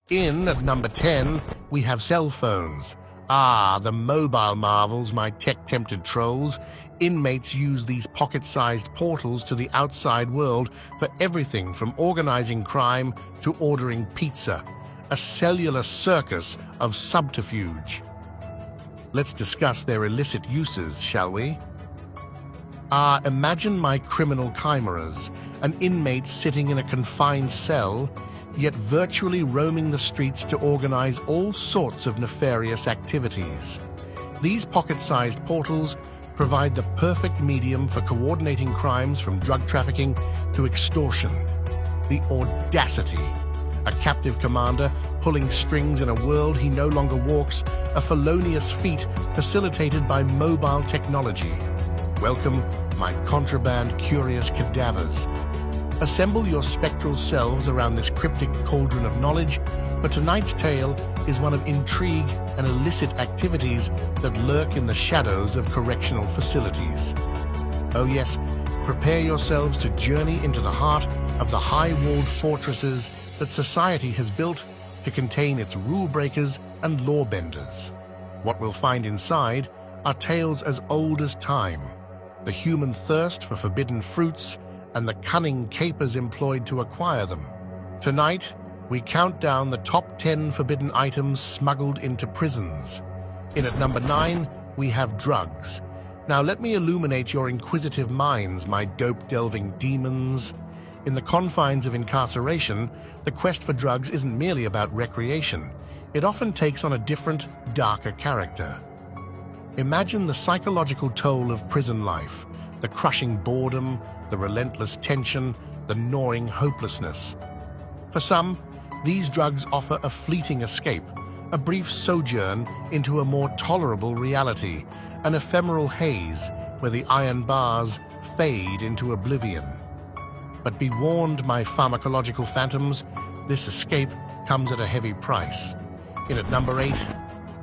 In at number 10, we have cell phones. Ah, the mobile marvels, my tech-tempted trolls. Inmates use these pocket-sized portals to the outside world for everything from organizing crime to ordering pizza. A cellular circus of subterfuge. Let's discuss their illicit uses, shall we? Imagine my criminal chimeras, an inmate sitting in a confined cell, yet virtually roaming the streets to organize all sorts of nefarious activities. These pocket-sized portals provide the perfect medium for coordinating crimes from drug trafficking to extortion. The audacity. A captive commander pulling strings in a world he no longer walks, a felonious feat facilitated by mobile technology. Welcome, my contraband-curious cadavers. Assemble your spectral selves around this cryptic cauldron of knowledge, for tonight's tale is one of intrigue and illicit activities that lurk in the shadows of correctional facilities. Oh yes, prepare yourselves to journey into the heart of the high-walled fortresses that society has built to contain its rule-breakers and law-benders. What we'll find inside are tales as old as time, the human thirst for forbidden fruits, and the cunning capers employed to acquire them. Tonight, we count down the top 10 forbidden items smuggled into prisons. In at number 9, we have drugs. Now let me illuminate your inquisitive minds, my dope-delving demons. In the confines of incarceration, the quest for drugs isn't merely about recreation. It often takes on a different, darker character. Imagine the psychological toll of prison life, the crushing boredom, the relentless tension, the gnawing hopelessness. For some, these drugs offer a fleeting escape, a brief sojourn into a more tolerable reality, an ephemeral haze where the iron bars fade into oblivion. But be warned, my pharmacological phantoms, this escape comes at a heavy price. In at number 8,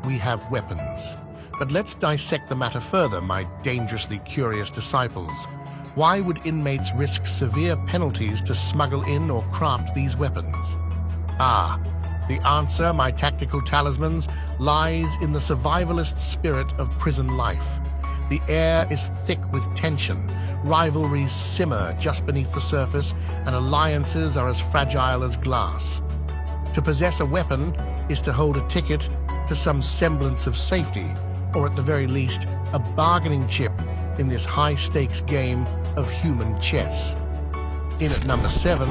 we have weapons. But let's dissect the matter further, my dangerously curious disciples. Why would inmates risk severe penalties to smuggle in or craft these weapons? The answer, my tactical talismans, lies in the survivalist spirit of prison life. The air is thick with tension, rivalries simmer just beneath the surface, and alliances are as fragile as glass. To possess a weapon is to hold a ticket to some semblance of safety, or at the very least, a bargaining chip in this high-stakes game of human chess. In at number 7,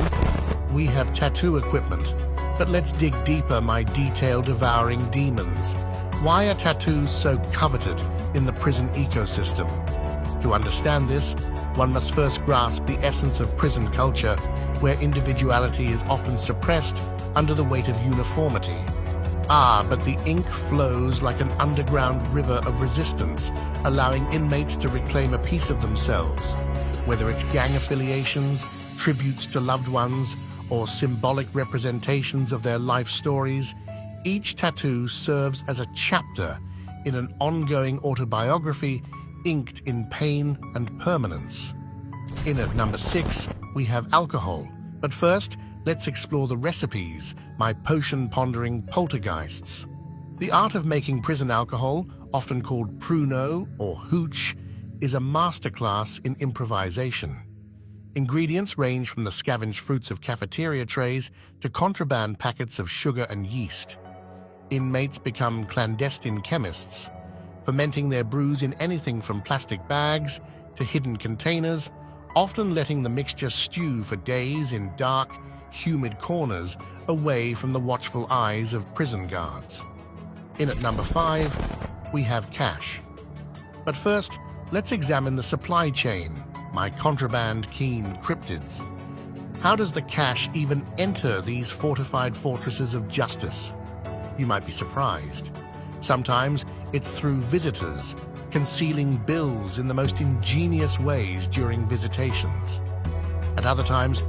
we have tattoo equipment. But let's dig deeper, my detail-devouring demons. Why are tattoos so coveted in the prison ecosystem? To understand this, one must first grasp the essence of prison culture, where individuality is often suppressed under the weight of uniformity. But the ink flows like an underground river of resistance, allowing inmates to reclaim a piece of themselves. Whether it's gang affiliations, tributes to loved ones, or symbolic representations of their life stories, each tattoo serves as a chapter in an ongoing autobiography inked in pain and permanence. In at number 6, we have alcohol. But first, let's explore the recipes, my potion-pondering poltergeists. The art of making prison alcohol, often called pruno or hooch, is a masterclass in improvisation. Ingredients range from the scavenged fruits of cafeteria trays to contraband packets of sugar and yeast. Inmates become clandestine chemists, fermenting their brews in anything from plastic bags to hidden containers, often letting the mixture stew for days in dark, humid corners away from the watchful eyes of prison guards. In at number 5, we have cash. But first, let's examine the supply chain, my contraband-keen cryptids. How does the cash even enter these fortified fortresses of justice? You might be surprised. Sometimes it's through visitors, concealing bills in the most ingenious ways during visitations. At other times,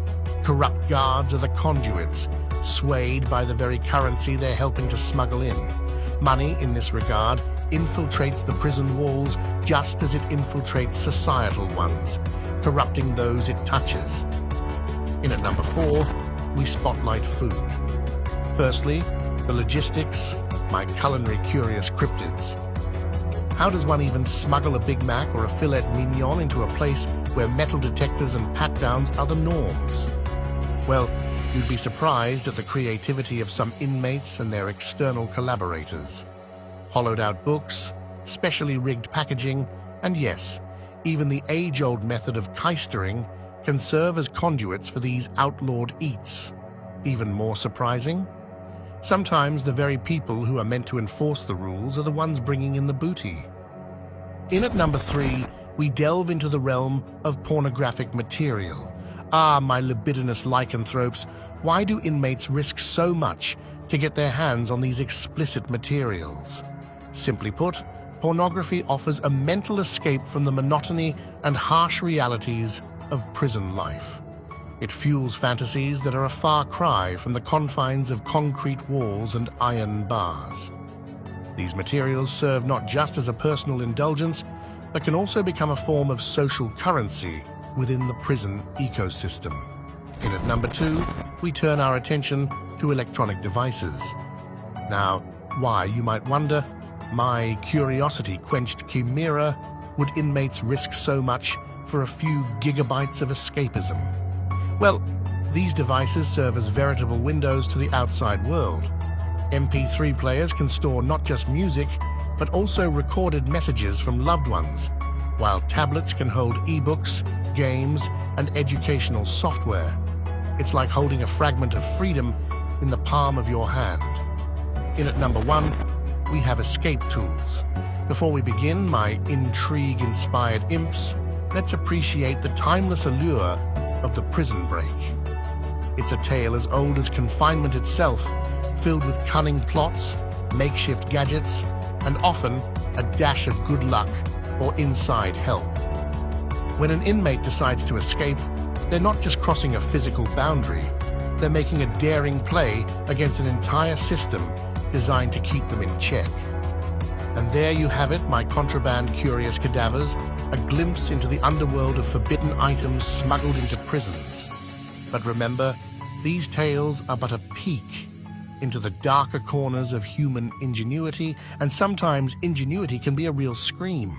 corrupt guards are the conduits, swayed by the very currency they're helping to smuggle in. Money, in this regard, infiltrates the prison walls just as it infiltrates societal ones, corrupting those it touches. In at number 4, we spotlight food. Firstly, the logistics, my culinary curious cryptids. How does one even smuggle a Big Mac or a filet mignon into a place where metal detectors and pat-downs are the norms? Well, you'd be surprised at the creativity of some inmates and their external collaborators. Hollowed-out books, specially rigged packaging, and yes, even the age-old method of keistering can serve as conduits for these outlawed eats. Even more surprising? Sometimes the very people who are meant to enforce the rules are the ones bringing in the booty. In at number 3, we delve into the realm of pornographic material. Ah, my libidinous lycanthropes, why do inmates risk so much to get their hands on these explicit materials? Simply put, pornography offers a mental escape from the monotony and harsh realities of prison life. It fuels fantasies that are a far cry from the confines of concrete walls and iron bars. These materials serve not just as a personal indulgence, but can also become a form of social currency within the prison ecosystem. In at number 2, we turn our attention to electronic devices. Now, why, you might wonder, my curiosity-quenched chimera, would inmates risk so much for a few gigabytes of escapism? Well, these devices serve as veritable windows to the outside world. MP3 players can store not just music, but also recorded messages from loved ones, while tablets can hold ebooks, games, and educational software. It's like holding a fragment of freedom in the palm of your hand. In at number 1, we have escape tools. Before we begin, my intrigue-inspired imps, let's appreciate the timeless allure of the prison break. It's a tale as old as confinement itself, filled with cunning plots, makeshift gadgets, and often a dash of good luck or inside help. When an inmate decides to escape, they're not just crossing a physical boundary, they're making a daring play against an entire system designed to keep them in check. And there you have it, my contraband curious cadavers, a glimpse into the underworld of forbidden items smuggled into prisons. But remember, these tales are but a peek into the darker corners of human ingenuity, and sometimes ingenuity can be a real scream.